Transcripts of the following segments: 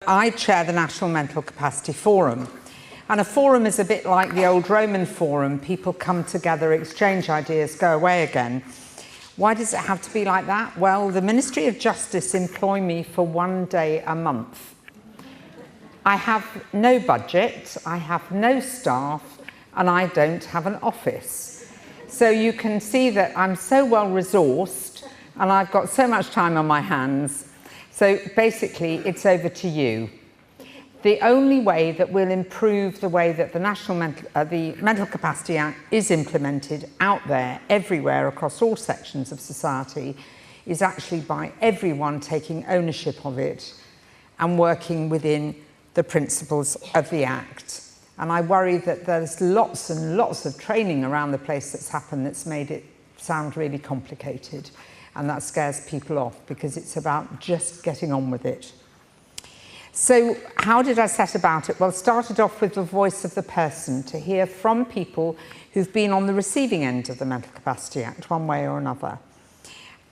I chair the National Mental Capacity Forum. And a forum is a bit like the old Roman forum. People come together, exchange ideas, go away again. Why does it have to be like that? Well, the Ministry of Justice employ me for 1 day a month. I have no budget, I have no staff, and I don't have an office. So you can see that I'm so well resourced and I've got so much time on my hands. So basically, it's over to you. The only way that we'll improve the way that the the Mental Capacity Act is implemented out there, everywhere, across all sections of society, is actually by everyone taking ownership of it and working within the principles of the Act. And I worry that there's lots and lots of training around the place that's happened that's made it sound really complicated. And that scares people off because it's about just getting on with it. So how did I set about it? Well, it started off with the voice of the person, to hear from people who've been on the receiving end of the Mental Capacity Act, one way or another.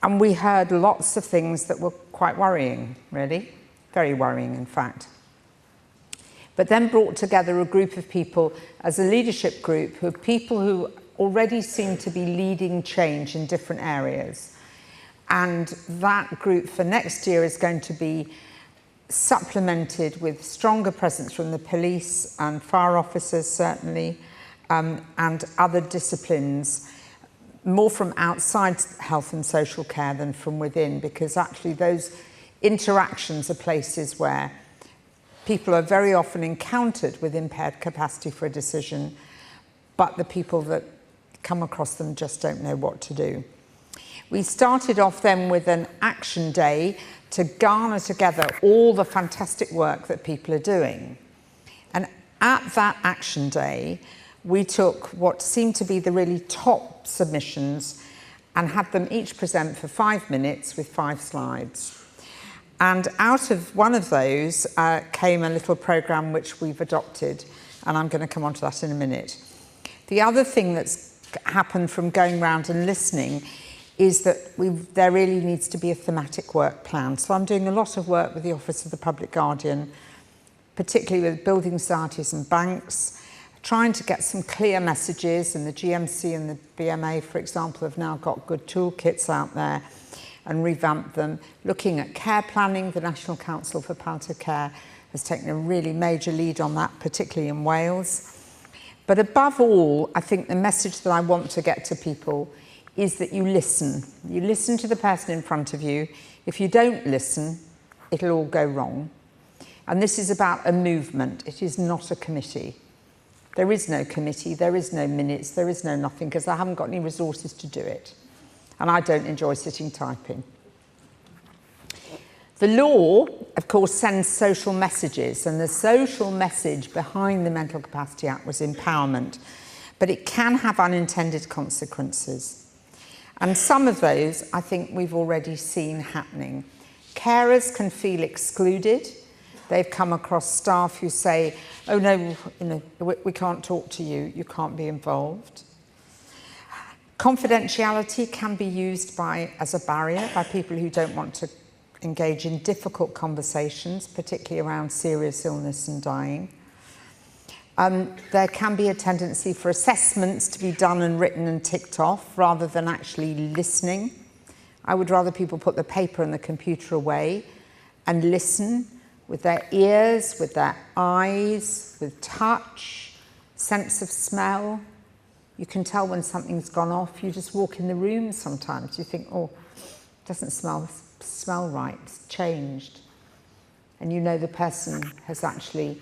And we heard lots of things that were quite worrying, really. Very worrying, in fact. But then brought together a group of people as a leadership group, who are people who already seem to be leading change in different areas. And that group for next year is going to be supplemented with stronger presence from the police and fire officers, certainly, and other disciplines, more from outside health and social care than from within, because actually those interactions are places where people are very often encountered with impaired capacity for a decision, but the people that come across them just don't know what to do. We started off then with an action day to garner together all the fantastic work that people are doing. And at that action day, we took what seemed to be the really top submissions and had them each present for 5 minutes with 5 slides. And out of one of those came a little programme which we've adopted, and I'm going to come on to that in a minute. The other thing that's happened from going around and listening is that there really needs to be a thematic work plan. So I'm doing a lot of work with the Office of the Public Guardian, particularly with building societies and banks, trying to get some clear messages, and the GMC and the BMA, for example, have now got good toolkits out there and revamped them. Looking at care planning, the National Council for Palliative Care has taken a really major lead on that, particularly in Wales. But above all, I think the message that I want to get to people is that you listen. You listen to the person in front of you. If you don't listen, it'll all go wrong. And this is about a movement. It is not a committee. There is no committee, there is no minutes, there is no nothing, because I haven't got any resources to do it. And I don't enjoy sitting typing. The law, of course, sends social messages, and the social message behind the Mental Capacity Act was empowerment, but it can have unintended consequences. And some of those, I think we've already seen happening. Carers can feel excluded. They've come across staff who say, oh no, we can't talk to you, you can't be involved. Confidentiality can be used as a barrier by people who don't want to engage in difficult conversations, particularly around serious illness and dying. There can be a tendency for assessments to be done and written and ticked off rather than actually listening. I would rather people put the paper and the computer away and listen with their ears, with their eyes, with touch, sense of smell. You can tell when something's gone off. You just walk in the room sometimes. You think, oh, it doesn't smell right, it's changed. And you know the person has actually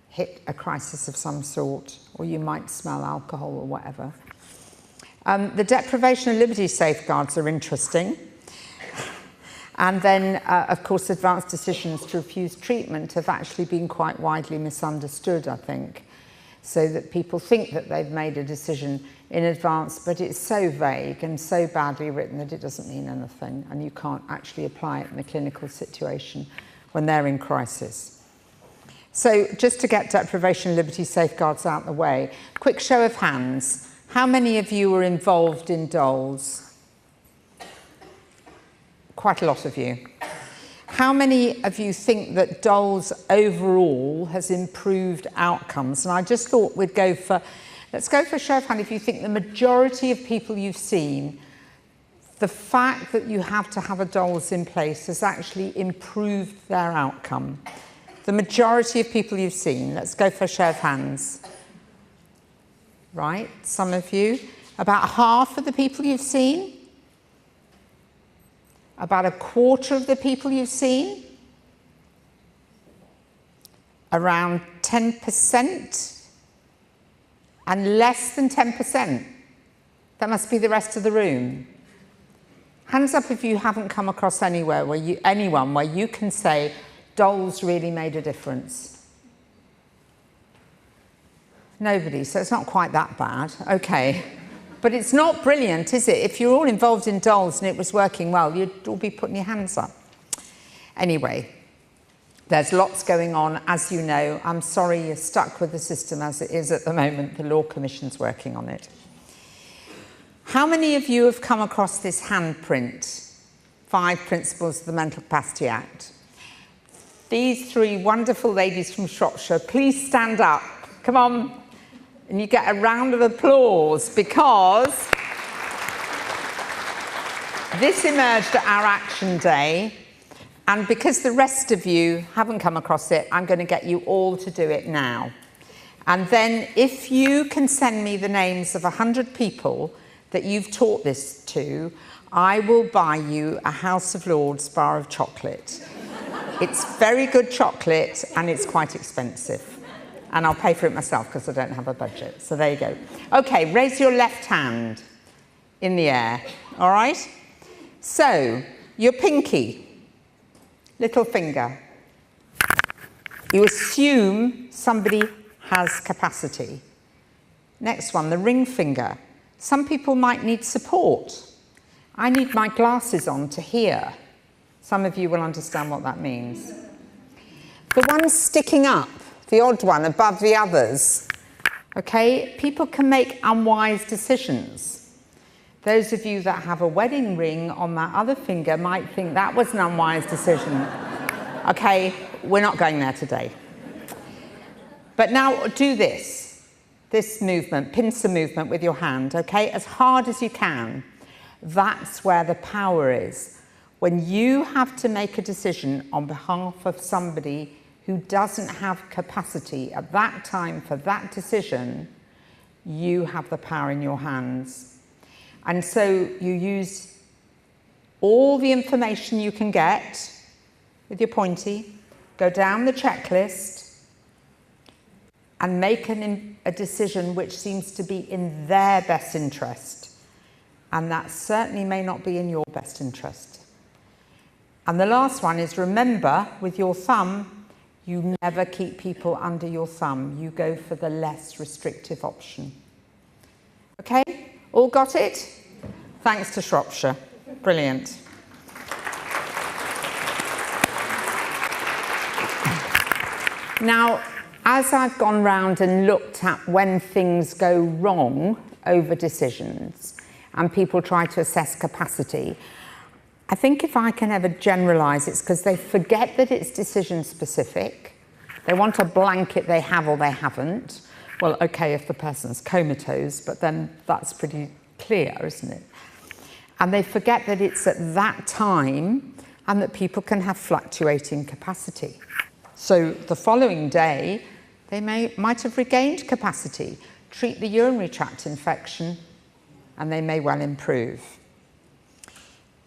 hit a crisis of some sort, or you might smell alcohol or whatever. The deprivation of liberty safeguards are interesting. And then, of course, advanced decisions to refuse treatment have actually been quite widely misunderstood, I think. So that people think that they've made a decision in advance, but it's so vague and so badly written that it doesn't mean anything, and you can't actually apply it in a clinical situation when they're in crisis. So just to get deprivation of liberty safeguards out the way, quick show of hands. How many of you were involved in DOLS? Quite a lot of you. How many of you think that dolls overall has improved outcomes? And I just thought we'd go for, let's go for a show of hand if you think the majority of people you've seen, the fact that you have to have a dolls in place has actually improved their outcome. The majority of people you've seen, let's go for a show of hands. Right, some of you. About half of the people you've seen. About a quarter of the people you've seen. Around 10%. And less than 10%. That must be the rest of the room. Hands up if you haven't come across anyone where you can say dolls really made a difference. Nobody, so it's not quite that bad. Okay. But it's not brilliant, is it? If you're all involved in dolls and it was working well, you'd all be putting your hands up. Anyway, there's lots going on, as you know. I'm sorry you're stuck with the system as it is at the moment. The Law Commission's working on it. How many of you have come across this handprint, 5 Principles of the Mental Capacity Act? These 3 wonderful ladies from Shropshire, please stand up. Come on. And you get a round of applause because this emerged at our action day, and because the rest of you haven't come across it, I'm going to get you all to do it now. And then if you can send me the names of 100 people that you've taught this to, I will buy you a House of Lords bar of chocolate. It's very good chocolate and it's quite expensive. And I'll pay for it myself because I don't have a budget. So there you go. Okay, raise your left hand in the air, all right? So, your pinky, little finger. You assume somebody has capacity. Next one, the ring finger. Some people might need support. I need my glasses on to hear. Some of you will understand what that means. The one sticking up, the odd one above the others, okay? People can make unwise decisions. Those of you that have a wedding ring on that other finger might think that was an unwise decision. Okay, we're not going there today. But now do this movement, pincer movement with your hand, okay? As hard as you can. That's where the power is. When you have to make a decision on behalf of somebody who doesn't have capacity at that time for that decision, you have the power in your hands. And so you use all the information you can get with your pointy, go down the checklist and make a decision which seems to be in their best interest. And that certainly may not be in your best interest. And the last one is, remember, with your thumb, you never keep people under your thumb. You go for the less restrictive option. Okay? All got it? Thanks to Shropshire. Brilliant. Now, as I've gone round and looked at when things go wrong over decisions and people try to assess capacity, I think if I can ever generalise, it's because they forget that it's decision specific. They want a blanket they have or they haven't. Well, okay, if the person's comatose, but then that's pretty clear, isn't it? And they forget that it's at that time and that people can have fluctuating capacity. So the following day, they might have regained capacity, treat the urinary tract infection, and they may well improve.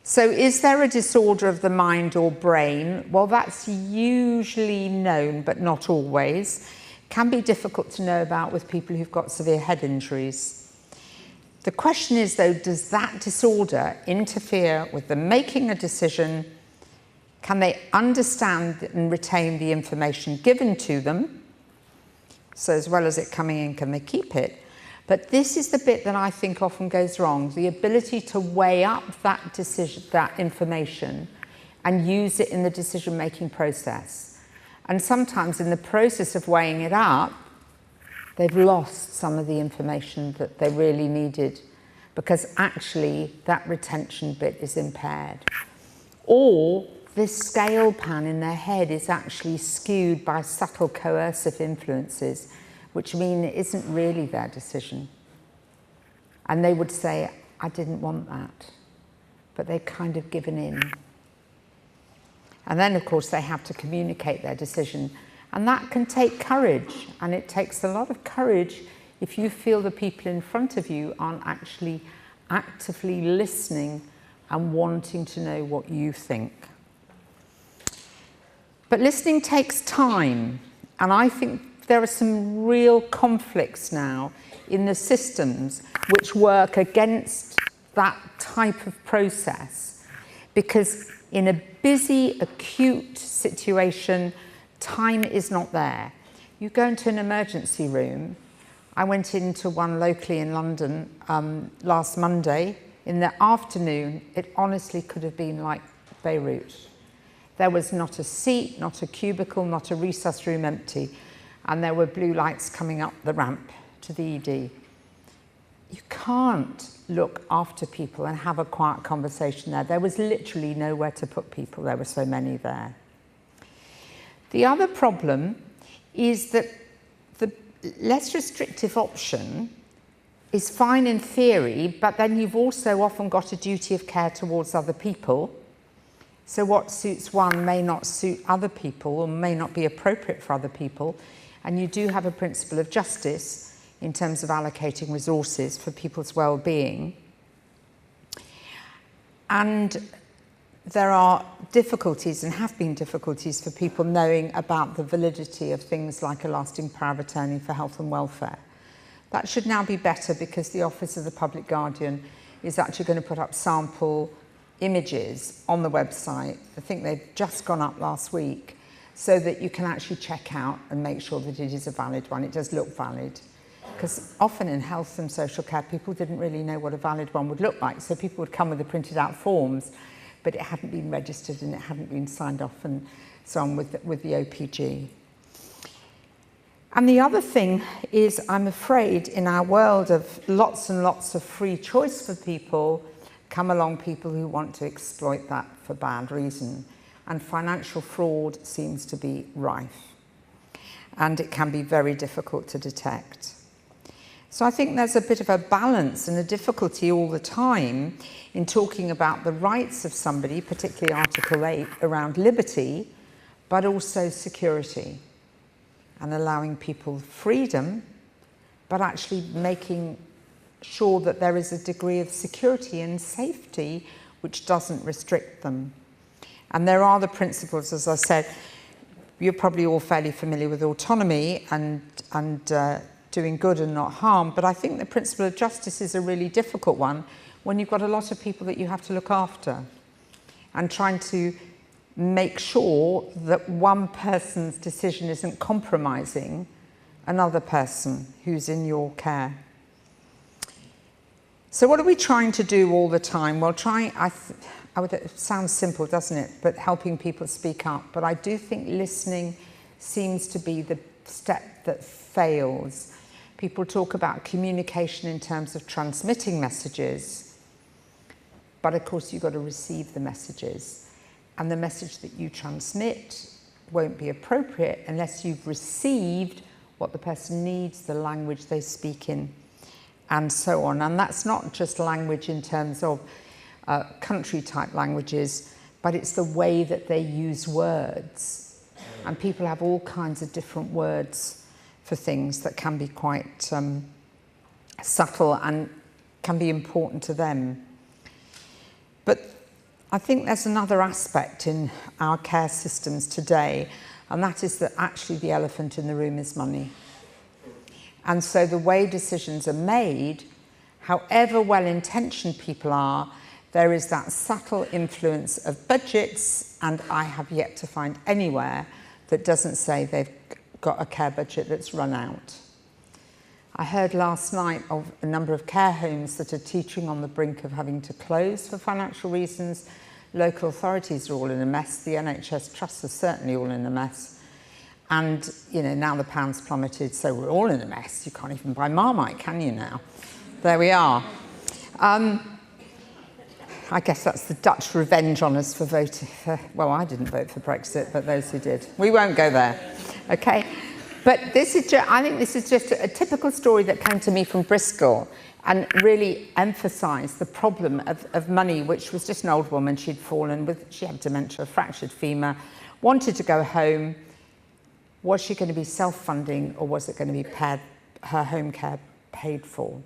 So is there a disorder of the mind or brain? Well, that's usually known, but not always. Can be difficult to know about with people who've got severe head injuries. The question is, though, does that disorder interfere with them making a decision? Can they understand and retain the information given to them? So as well as it coming in, can they keep it? But this is the bit that I think often goes wrong, the ability to weigh up that decision, that information, and use it in the decision-making process. And sometimes in the process of weighing it up, they've lost some of the information that they really needed because actually that retention bit is impaired. Or this scale pan in their head is actually skewed by subtle coercive influences, which mean it isn't really their decision. And they would say, I didn't want that, but they've kind of given in. And then, of course, they have to communicate their decision. And that can take courage, and it takes a lot of courage if you feel the people in front of you aren't actually actively listening and wanting to know what you think. But listening takes time, and I think there are some real conflicts now in the systems which work against that type of process, because in a busy, acute situation, time is not there. You go into an emergency room. I went into one locally in London last Monday. In the afternoon, it honestly could have been like Beirut. There was not a seat, not a cubicle, not a recess room empty, and there were blue lights coming up the ramp to the ED. You can't look after people and have a quiet conversation there. There was literally nowhere to put people. There were so many there. The other problem is that the less restrictive option is fine in theory, but then you've also often got a duty of care towards other people. So what suits one may not suit other people or may not be appropriate for other people. And you do have a principle of justice in terms of allocating resources for people's well-being. And there are difficulties, and have been difficulties, for people knowing about the validity of things like a lasting power of attorney for health and welfare. That should now be better, because the Office of the Public Guardian is actually going to put up sample images on the website. I think they've just gone up last week, so that you can actually check out and make sure that it is a valid one. It does look valid. Because often in health and social care, people didn't really know what a valid one would look like. So people would come with the printed out forms, but it hadn't been registered and it hadn't been signed off and so on with the OPG. And the other thing is, I'm afraid, in our world of lots and lots of free choice for people, come along people who want to exploit that for bad reason. And financial fraud seems to be rife. And it can be very difficult to detect. So I think there's a bit of a balance and a difficulty all the time in talking about the rights of somebody, particularly Article 8, around liberty, but also security, and allowing people freedom, but actually making sure that there is a degree of security and safety which doesn't restrict them. And there are the principles, as I said, you're probably all fairly familiar with autonomy and doing good and not harm, but I think the principle of justice is a really difficult one when you've got a lot of people that you have to look after, and trying to make sure that one person's decision isn't compromising another person who's in your care. So what are we trying to do all the time? Well, it sounds simple, doesn't it? But helping people speak up. But I do think listening seems to be the step that fails. People talk about communication in terms of transmitting messages, but of course you've got to receive the messages. And the message that you transmit won't be appropriate unless you've received what the person needs, the language they speak in, and so on. And that's not just language in terms of country-type languages, but it's the way that they use words. And people have all kinds of different words for things that can be quite subtle and can be important to them. But I think there's another aspect in our care systems today, and that is that actually the elephant in the room is money. And so the way decisions are made, however well-intentioned people are, there is that subtle influence of budgets, and I have yet to find anywhere that doesn't say they've got a care budget that's run out. I heard last night of a number of care homes that are teetering on the brink of having to close for financial reasons. Local authorities are all in a mess. The NHS trusts are certainly all in a mess. And, you know, now the pound's plummeted, so we're all in a mess. You can't even buy Marmite, can you now? There we are. I guess that's the Dutch revenge on us for voting for, well, I didn't vote for Brexit, but those who did. We won't go there, okay? But this is I think this is just a typical story that came to me from Bristol and really emphasised the problem of money, which was just an old woman. She'd fallen with, she had dementia, fractured femur, wanted to go home. Was she going to be self-funding, or was it going to be her home care paid for?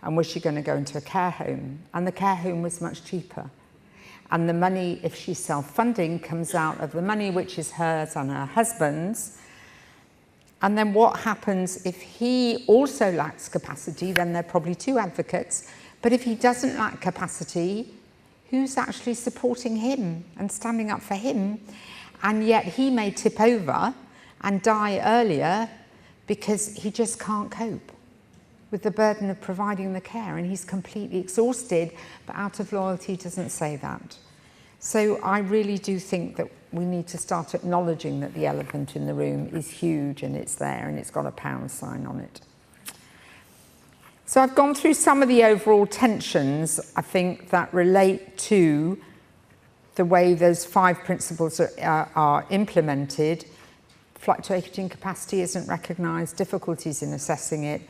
And was she going to go into a care home? And the care home was much cheaper. And the money, if she's self-funding, comes out of the money which is hers and her husband's. And then what happens if he also lacks capacity? Then there are probably two advocates. But if he doesn't lack capacity, who's actually supporting him and standing up for him? And yet he may tip over and die earlier because he just can't cope with the burden of providing the care, and he's completely exhausted, but out of loyalty doesn't say that. So I really do think that we need to start acknowledging that the elephant in the room is huge, and it's there, and it's got a pound sign on it. So I've gone through some of the overall tensions, I think, that relate to the way those 5 principles are implemented. Fluctuating capacity isn't recognised, difficulties in assessing it,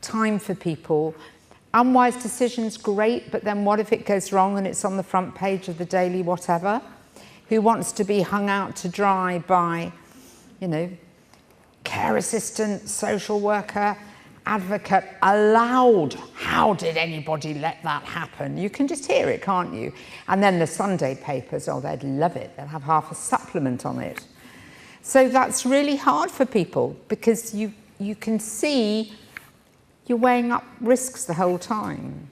time for people. Unwise decisions, great, but then what if it goes wrong and it's on the front page of the daily whatever? Who wants to be hung out to dry by, you know, care assistant, social worker, advocate, allowed? How did anybody let that happen? You can just hear it, can't you? And then the Sunday papers, oh, they'd love it. They'll have half a supplement on it. So that's really hard for people, because you can see you're weighing up risks the whole time.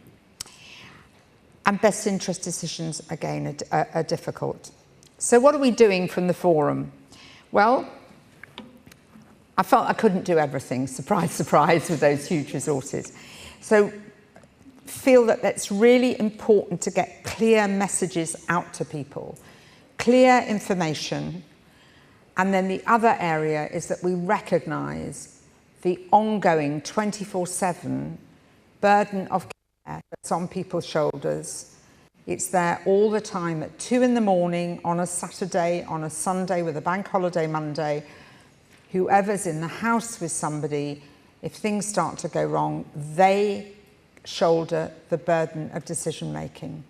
And best interest decisions, again, are difficult. So what are we doing from the forum? Well, I felt I couldn't do everything, surprise, surprise, with those huge resources. So feel that it's really important to get clear messages out to people, clear information. And then the other area is that we recognise the ongoing 24/7 burden of care that's on people's shoulders. It's there all the time at 2 in the morning, on a Saturday, on a Sunday with a bank holiday Monday. Whoever's in the house with somebody, if things start to go wrong, they shoulder the burden of decision making.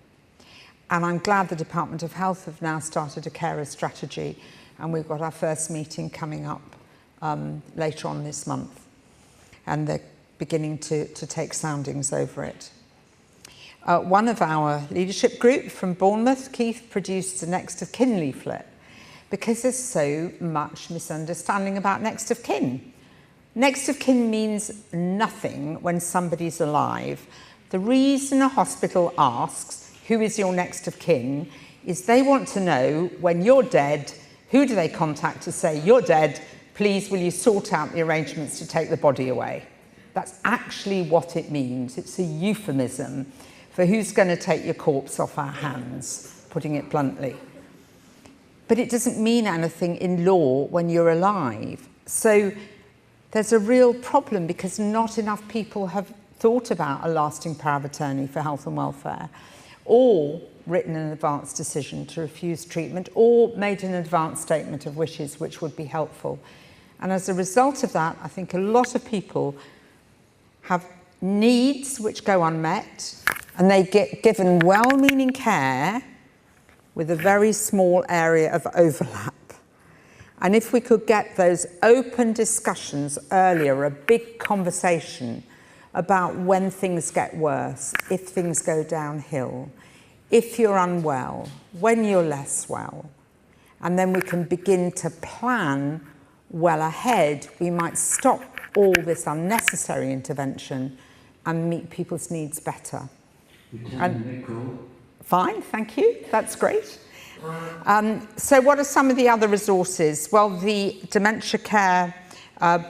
And I'm glad the Department of Health have now started a carer strategy, and we've got our first meeting coming up later on this month, and they're beginning to take soundings over it. One of our leadership group from Bournemouth, Keith, produced a next of kin leaflet, because there's so much misunderstanding about next of kin. Next of kin means nothing when somebody's alive. The reason a hospital asks, who is your next of kin, is they want to know when you're dead, who do they contact to say, you're dead, please will you sort out the arrangements to take the body away? That's actually what it means. It's a euphemism for who's going to take your corpse off our hands, putting it bluntly. But it doesn't mean anything in law when you're alive. So there's a real problem, because not enough people have thought about a lasting power of attorney for health and welfare, or written an advance decision to refuse treatment, or made an advance statement of wishes, which would be helpful. And as a result of that, I think a lot of people have needs which go unmet, and they get given well-meaning care with a very small area of overlap. And if we could get those open discussions earlier, a big conversation about when things get worse, if things go downhill, if you're unwell, when you're less well, and then we can begin to plan well ahead, we might stop all this unnecessary intervention and meet people's needs better. Fine, thank you, that's great. So what are some of the other resources? Well, the dementia care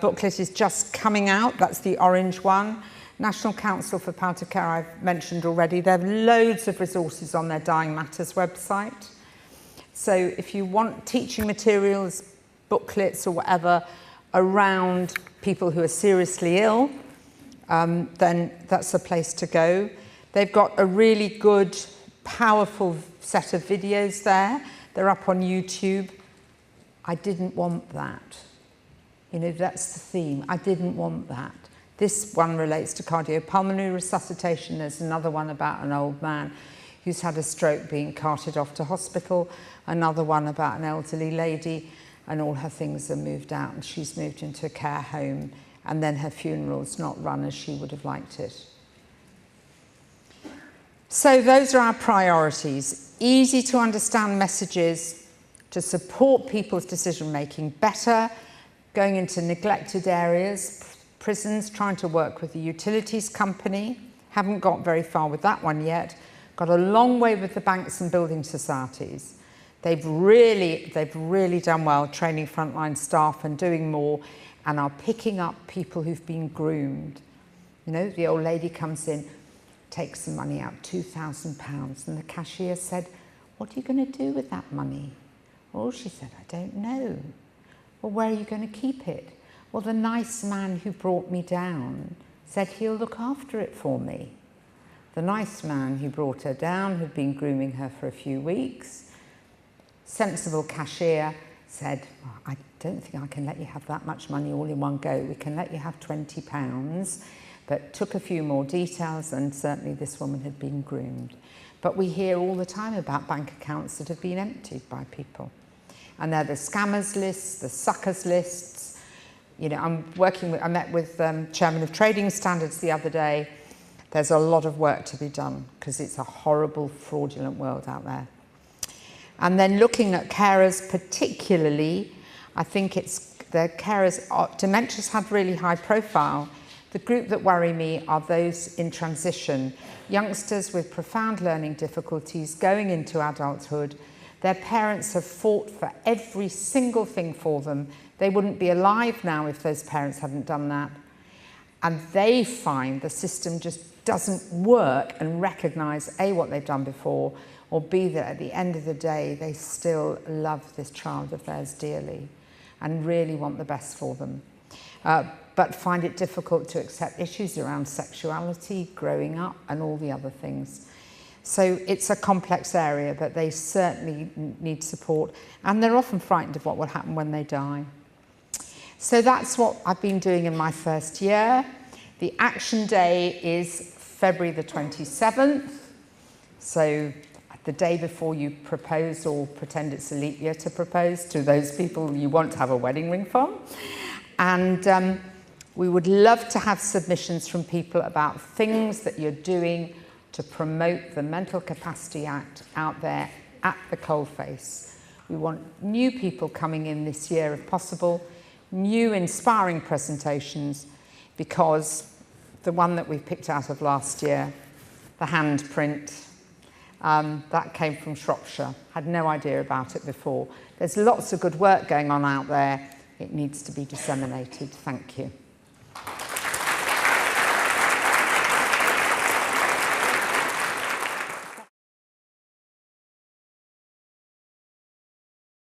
booklet is just coming out, that's the orange one. National Council for Palliative Care I've mentioned already. There are loads of resources on their Dying Matters website. So if you want teaching materials, booklets or whatever around people who are seriously ill, then that's a place to go. They've got a really good powerful set of videos there. They're up on YouTube. I didn't want that. You know, that's the theme. I didn't want that. This one relates to cardiopulmonary resuscitation. There's another one about an old man who's had a stroke being carted off to hospital. Another one about an elderly lady, and all her things are moved out and she's moved into a care home, and then her funeral's not run as she would have liked it. So those are our priorities. Easy to understand messages to support people's decision making better, going into neglected areas, prisons, trying to work with the utilities company. Haven't got very far with that one yet. Got a long way with the banks and building societies. They've really done well training frontline staff and doing more, and are picking up people who've been groomed. You know, the old lady comes in, takes some money out, £2,000, and the cashier said, "What are you going to do with that money?" Well, she said, "I don't know." "Well, where are you going to keep it?" "Well, the nice man who brought me down said he'll look after it for me." The nice man who brought her down had been grooming her for a few weeks. Sensible cashier said, "Well, I don't think I can let you have that much money all in one go. We can let you have £20, but took a few more details, and certainly this woman had been groomed. But we hear all the time about bank accounts that have been emptied by people. And they're the scammers lists, the suckers lists. You know, I met with Chairman of Trading Standards the other day. There's a lot of work to be done because it's a horrible, fraudulent world out there. And then looking at carers particularly, I think it's the carers, dementia's had really high profile. The group that worry me are those in transition, youngsters with profound learning difficulties going into adulthood. Their parents have fought for every single thing for them. They wouldn't be alive now if those parents hadn't done that. And they find the system just doesn't work and recognise A, what they've done before, or B, that at the end of the day, they still love this child of theirs dearly and really want the best for them. But find it difficult to accept issues around sexuality, growing up, and all the other things. So it's a complex area, but they certainly need support, and they're often frightened of what will happen when they die. So that's what I've been doing in my first year. The action day is February the 27th. So the day before you propose, or pretend it's a leap year to propose to those people you want to have a wedding ring from. And we would love to have submissions from people about things that you're doing to promote the Mental Capacity Act out there at the coalface. We want new people coming in this year if possible, new inspiring presentations, because the one that we picked out of last year, the handprint, that came from Shropshire. Had no idea about it before. There's lots of good work going on out there. It needs to be disseminated. Thank you.